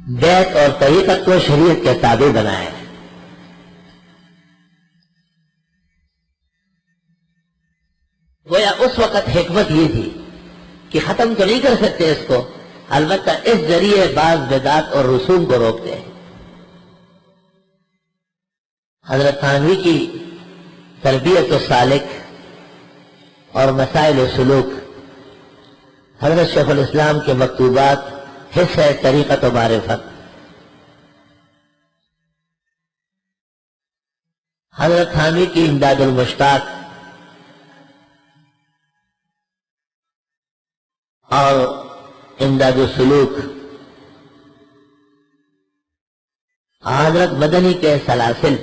بیت اور طریقت کو شریعت کے تابع بنائے. گویا اس وقت حکمت یہ تھی کہ ختم تو نہیں کر سکتے اس کو، البتہ اس ذریعے بعض بدعات اور رسوم کو روکتے ہیں. حضرت تھانوی کی تربیت السالک اور مسائل السلوک، حضرت شیخ الاسلام کے مکتوبات حصہ طریقت و معرفت، حضرت تھانوی کی امداد المشتاق اور امداد السلوک، حضرت مدنی کے سلاسل،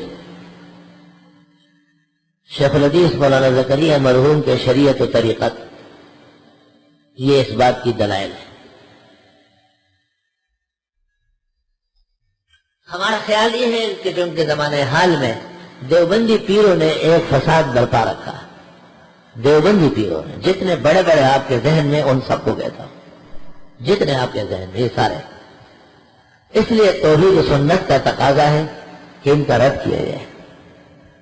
شیخ الحدیث مولانا زکریا مرحوم کے شریعت و طریقت، یہ اس بات کی دلائل ہے. ہمارا خیال یہ ہے کہ چونکہ زمانے حال میں دیوبندی پیروں نے ایک فساد برپا رکھا. دیوبندی پیروں نے جتنے بڑے بڑے آپ کے ذہن میں، ان سب کو کہتا ہوں، جتنے آپ کے ذہن میں یہ سارے، اس لیے توحید و سنت کا تقاضا ہے کہ ان کا رد کیا جائے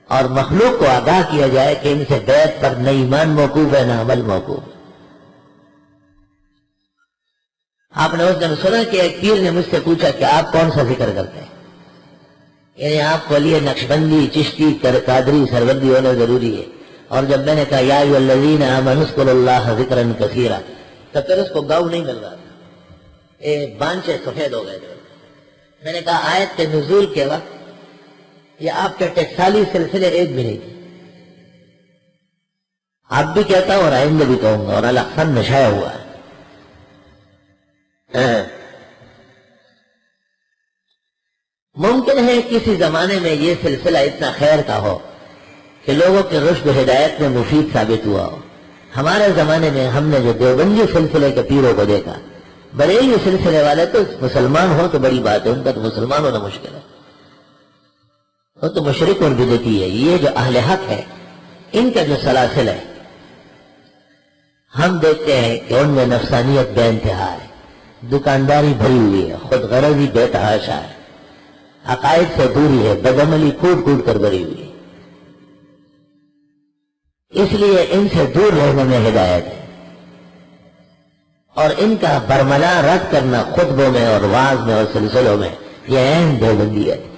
اور مخلوق کو آگاہ کیا جائے کہ ان سے بیعت پر نہ ایمان موقوف ہے نہ عمل موقوف. آپ نے اس دن سنا کہ ایک پیر نے مجھ سے پوچھا کہ آپ کون سا ذکر کرتے ہیں، یعنی آپ کو لیے نقشبندی، چشتی، قادری، سربندی ہونا ضروری ہے. اور جب میں نے کہا یا ایھا الذین آمنوا اذکروا اللہ ذکرا کثیرا، تو پھر اس کو گاؤں نہیں مل رہا تھا، بانچے سفید ہو گئے تھے. میں نے کہا آیت کے نزول کے وقت یہ آپ کے ٹکسالی سلسلے ایک بھی نہیں تھے. آپ بھی کہتا ہوں اور آئندہ بھی کہوں گا، اور الاقسام میں شائع ہوا ہے. ممکن ہے کسی زمانے میں یہ سلسلہ اتنا خیر کا ہو کہ لوگوں کے رشد و ہدایت میں مفید ثابت ہوا ہو. ہمارے زمانے میں ہم نے جو دیوبندی سلسلے کے پیروں کو دیکھا، بریلوی سلسلے والے تو مسلمان ہو تو بڑی بات ہے، ان کا تو مسلمان ہونا مشکل ہے، وہ تو مشرک اور بدعتی ہے. یہ جو اہل حق ہے، ان کا جو سلاسل ہے، ہم دیکھتے ہیں کہ ان میں نفسانیت بے انتہا ہے، دکانداری بھری ہوئی ہے، خود غرضی بے تحاشا ہے، عقائد سے دوری ہے، بدعملی کوٹ کوٹ کر بھری ہوئی ہے. اس لیے ان سے دور رہنے میں ہدایت ہے، اور ان کا برملا رد کرنا خطبوں میں اور وعظ میں اور سلسلوں میں یہ عین دیوبندیت ہے.